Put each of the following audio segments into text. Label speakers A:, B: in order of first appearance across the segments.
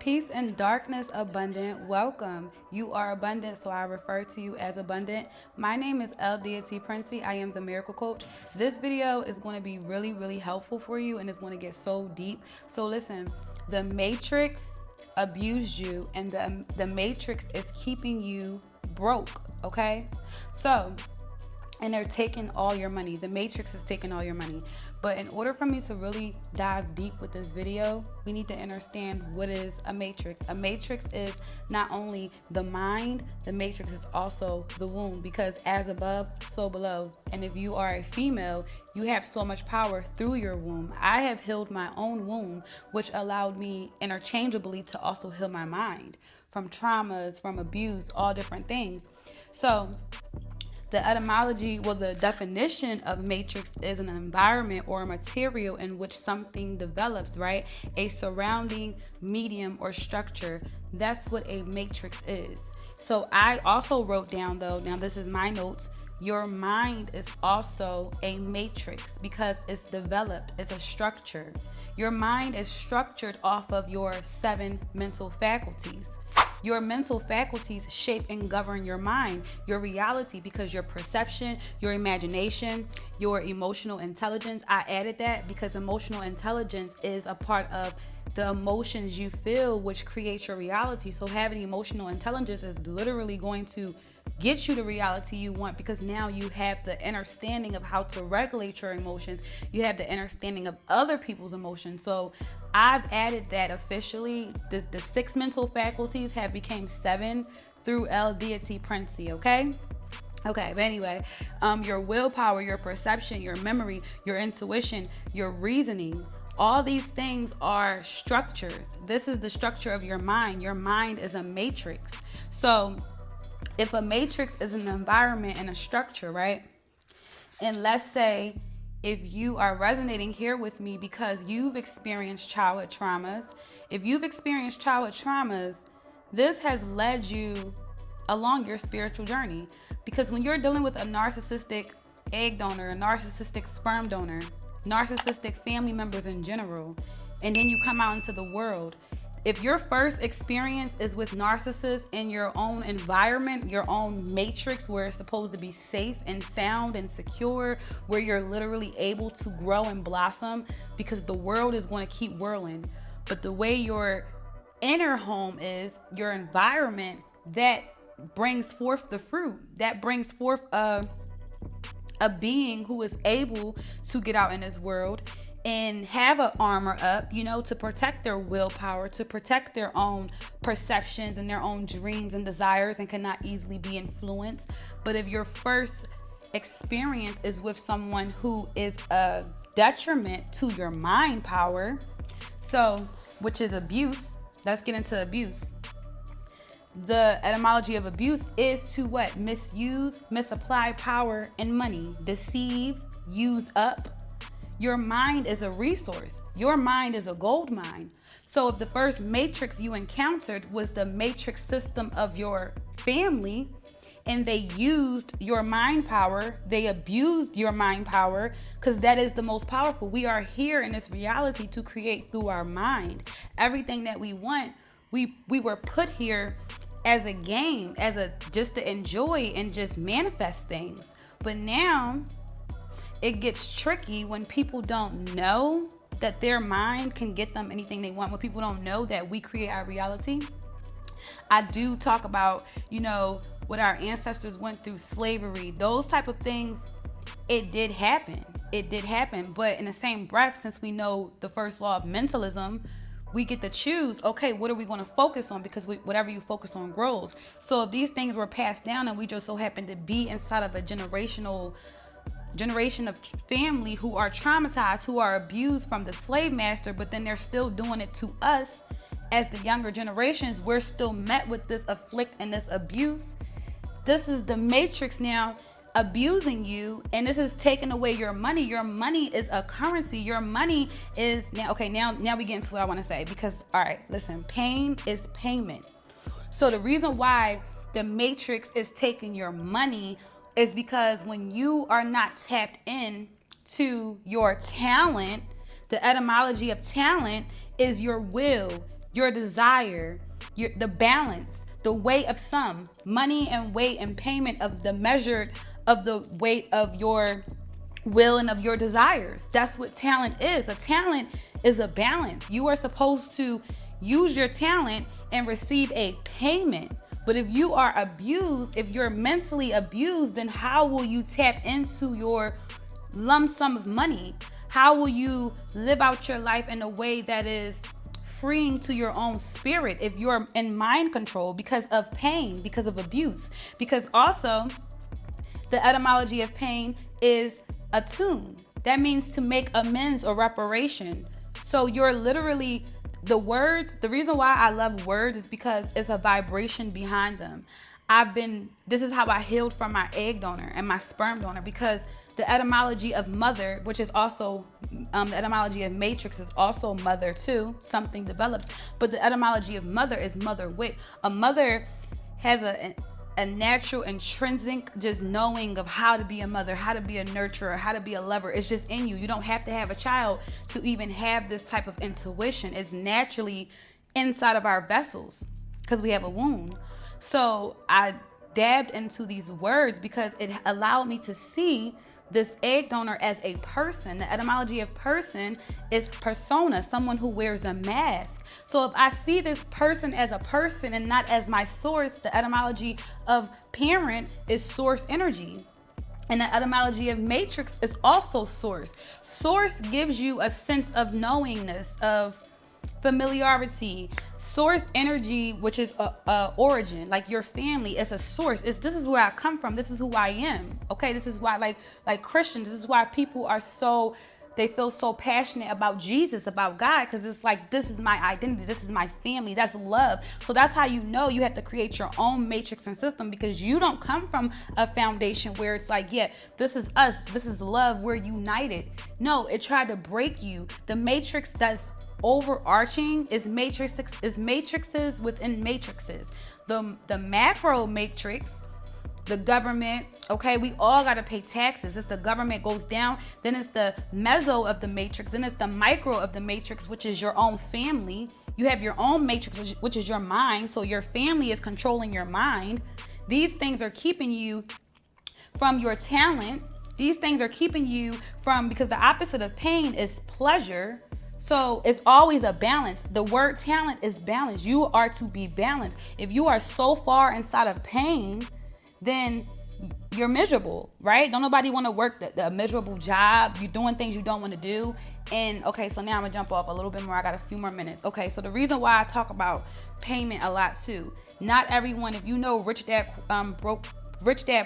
A: Peace and darkness, abundant. Welcome. You are abundant, so I refer to you as abundant. My name is Deity Princey. I am the miracle coach. This video is going to be really helpful for you, and it's going to get so deep. So listen, the matrix abused you, and the matrix is keeping you broke. Okay, so. And they're taking all your money. The matrix is taking all your money. But in order for me to really dive deep with this video, we need to understand what is a matrix. A matrix is not only the mind, the matrix is also the womb, because as above, so below. And if you are a female, you have so much power through your womb. I have healed my own womb, which allowed me interchangeably to also heal my mind from traumas, from abuse, all different things. So the etymology, well, the definition of matrix is an environment or a material in which something develops, right? A surrounding medium or structure. That's what a matrix is. So I also wrote down, though, now this is my notes, your mind is also a matrix because it's developed, it's a structure. Your mind is structured off of your 7 mental faculties. Your mental faculties shape and govern your mind, your reality, because your perception, your imagination, your emotional intelligence. I added that because emotional intelligence is a part of the emotions you feel, which creates your reality. So having emotional intelligence is literally going to get you the reality you want, because now you have the understanding of how to regulate your emotions. You have the understanding of other people's emotions. So I've added that officially. The 6 mental faculties have become 7 through Deity Princey, okay? Okay, but anyway, your willpower, your perception, your memory, your intuition, your reasoning, all these things are structures. This is the structure of your mind. Your mind is a matrix. So if a matrix is an environment and a structure, right? And let's say if you are resonating here with me because you've experienced childhood traumas, this has led you along your spiritual journey. Because when you're dealing with a narcissistic egg donor, a narcissistic sperm donor, narcissistic family members in general, and then you come out into the world, if your first experience is with narcissists in your own environment, your own matrix, where it's supposed to be safe and sound and secure, where you're literally able to grow and blossom, because the world is going to keep whirling. But the way your inner home is, your environment, that brings forth the fruit, that brings forth a being who is able to get out in this world and have an armor up, to protect their willpower, to protect their own perceptions and their own dreams and desires, and cannot easily be influenced. But if your first experience is with someone who is a detriment to your mind power, so, which is abuse, let's get into abuse. The etymology of abuse is to what? Misuse, misapply power and money, deceive, use up. Your mind is a resource. Your mind is a gold mine. So if the first matrix you encountered was the matrix system of your family, and they used your mind power, they abused your mind power, because that is the most powerful. We are here in this reality to create through our mind. Everything that we want, we were put here as a game, just to enjoy and just manifest things. But now it gets tricky when people don't know that their mind can get them anything they want, when people don't know that we create our reality. I do talk about, what our ancestors went through, slavery, those type of things. It did happen. But in the same breath, since we know the first law of mentalism, we get to choose, okay, what are we going to focus on? Because whatever you focus on grows. So if these things were passed down and we just so happen to be inside of a generation of family who are traumatized, who are abused from the slave master, but then they're still doing it to us as the younger generations, we're still met with this afflict and this abuse. This is the matrix now abusing you, and this is taking away your money. Your money is a currency. Your money is now we get into what I want to say, because all right, listen, pain is payment. So the reason why the matrix is taking your money is because when you are not tapped in to your talent, the etymology of talent is your will, your desire, the balance, the weight of sum, money and weight and payment of the measured of the weight of your will and of your desires. That's what talent is. A talent is a balance. You are supposed to use your talent and receive a payment. But if you are abused, if you're mentally abused, then how will you tap into your lump sum of money? How will you live out your life in a way that is freeing to your own spirit if you're in mind control because of pain, because of abuse? Because also, the etymology of pain is attune. That means to make amends or reparation. So you're literally, the words, the reason why I love words is because it's a vibration behind them. This is how I healed from my egg donor and my sperm donor, because the etymology of mother, which is also, the etymology of matrix is also mother too, something develops. But the etymology of mother is mother wit. A mother has a natural intrinsic just knowing of how to be a mother, how to be a nurturer, how to be a lover. It's just in you. You don't have to have a child to even have this type of intuition. It's naturally inside of our vessels because we have a womb. So I dabbed into these words because it allowed me to see this egg donor as a person. The etymology of person is persona, someone who wears a mask. So if I see this person as a person and not as my source, the etymology of parent is source energy. And the etymology of matrix is also source. Source gives you a sense of knowingness, of familiarity. Source energy, which is a origin, like your family is a source. This is where I come from. This is who I am. Okay, this is why, like Christians, this is why people are they feel so passionate about Jesus, about God, because it's like, this is my identity, this is my family, that's love. So that's how you know you have to create your own matrix and system, because you don't come from a foundation where it's like, yeah, this is us, this is love, we're united. No, it tried to break you. The matrix that's overarching is matrices within matrices. The macro matrix, the government, okay, we all got to pay taxes. It's the government goes down, then it's the meso of the matrix, then it's the micro of the matrix, which is your own family. You have your own matrix, which is your mind. So your family is controlling your mind. These things are keeping you from your talent. These things are keeping you from, because the opposite of pain is pleasure. So it's always a balance. The word talent is balance. You are to be balanced. If you are so far inside of pain, then you're miserable, right? Don't nobody want to work the miserable job. You're doing things you don't want to do. And okay, so now I'm gonna jump off a little bit more. I got a few more minutes. Okay, so the reason why I talk about payment a lot too, not everyone, if you know Rich Dad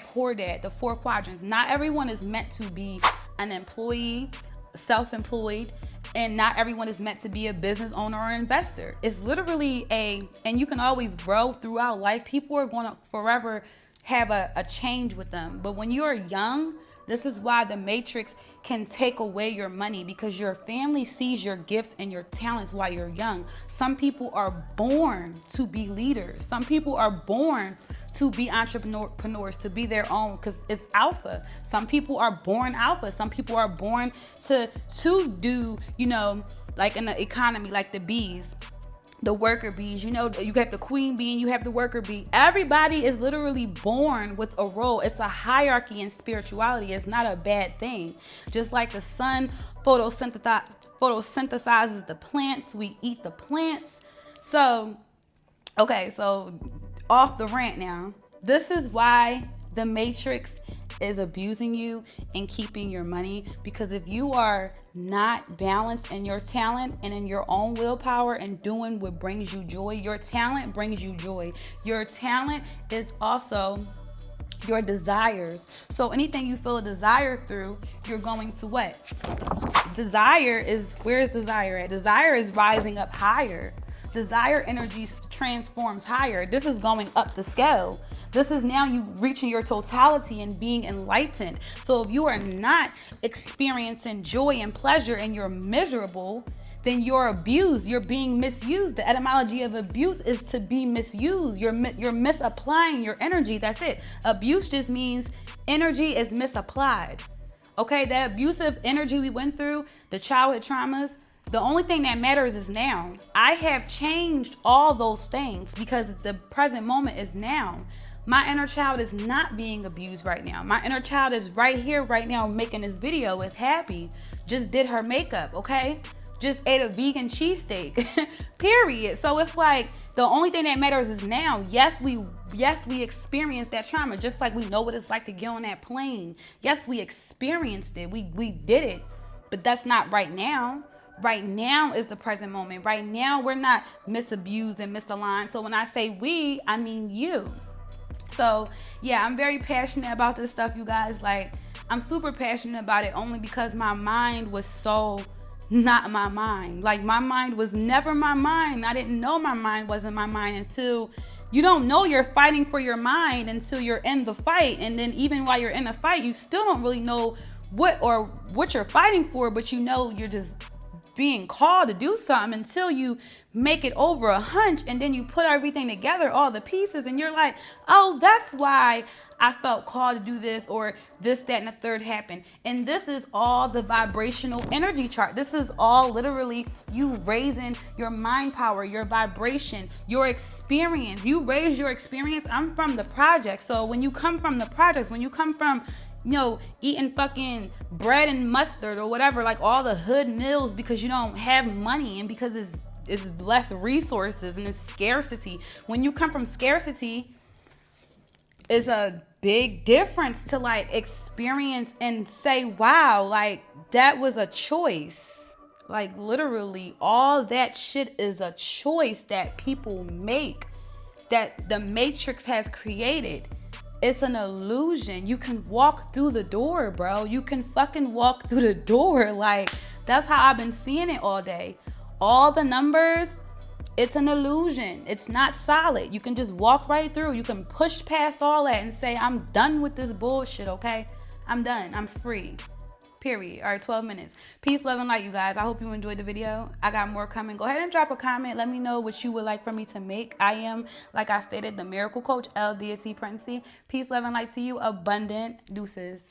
A: Poor Dad, the 4 quadrants, not everyone is meant to be an employee, self-employed, and not everyone is meant to be a business owner or investor. It's literally and you can always grow throughout life. People are going to forever have a change with them. But when you're young, this is why the matrix can take away your money, because your family sees your gifts and your talents while you're young. Some people are born to be leaders. Some people are born to be entrepreneurs, to be their own, because it's alpha. Some people are born alpha. Some people are born to do, like in the economy, like the bees. The worker bees, you have the queen bee and you have the worker bee. Everybody is literally born with a role. It's a hierarchy in spirituality. It's not a bad thing. Just like the sun photosynthesizes the plants, we eat the plants. So, okay, so off the rant now. This is why the matrix is abusing you and keeping your money, because if you are not balanced in your talent and in your own willpower and doing what brings you joy, your talent brings you joy. Your talent is also your desires. So anything you feel a desire through, you're going to what? Desire is, where is desire at? Desire is rising up higher. Desire energy transforms higher. This is going up the scale. This is now you reaching your totality and being enlightened. So if you are not experiencing joy and pleasure and you're miserable, then you're abused. You're being misused. The etymology of abuse is to be misused. You're misapplying your energy. That's it. Abuse just means energy is misapplied. Okay, that abusive energy we went through, the childhood traumas, The only thing that matters is now. I have changed all those things because the present moment is now. My inner child is not being abused right now. My inner child is right here, right now, making this video, is happy. Just did her makeup, okay? Just ate a vegan cheesesteak, period. So it's like, the only thing that matters is now. Yes, we experienced that trauma, just like we know what it's like to get on that plane. Yes, we experienced it. We did it, but that's not right now. Right now is the present moment. Right now, we're not misabused and misaligned. So when I say we, I mean you. So yeah, I'm very passionate about this stuff, you guys. Like, I'm super passionate about it only because my mind was so not my mind. Like, my mind was never my mind. I didn't know my mind wasn't my mind until you don't know you're fighting for your mind until you're in the fight. And then even while you're in the fight, you still don't really know what you're fighting for, but you know you're just being called to do something until you make it over a hunch, and then you put everything together, all the pieces, and you're like, oh, that's why I felt called to do this, or this, that, and the third happened. And this is all the vibrational energy chart. This is all literally you raising your mind power, your vibration, your experience. You raise your experience. I'm from the project. So when you come from the projects, when you come from, you know, eating fucking bread and mustard or whatever, like all the hood meals, because you don't have money and because it's less resources and it's scarcity. When you come from scarcity, it's a big difference to like experience and say, wow, like that was a choice. Like literally all that shit is a choice that people make, that the matrix has created. It's an illusion. You can walk through the door, bro. You can fucking walk through the door. Like, that's how I've been seeing it all day. All the numbers, it's an illusion. It's not solid. You can just walk right through. You can push past all that and say, I'm done with this bullshit, okay? I'm done. I'm free. Period. All right, 12 minutes. Peace, love, and light, you guys. I hope you enjoyed the video. I got more coming. Go ahead and drop a comment. Let me know what you would like for me to make. I am, like I stated, the miracle coach, Deity, Princey. Peace, love, and light to you. Abundant deuces.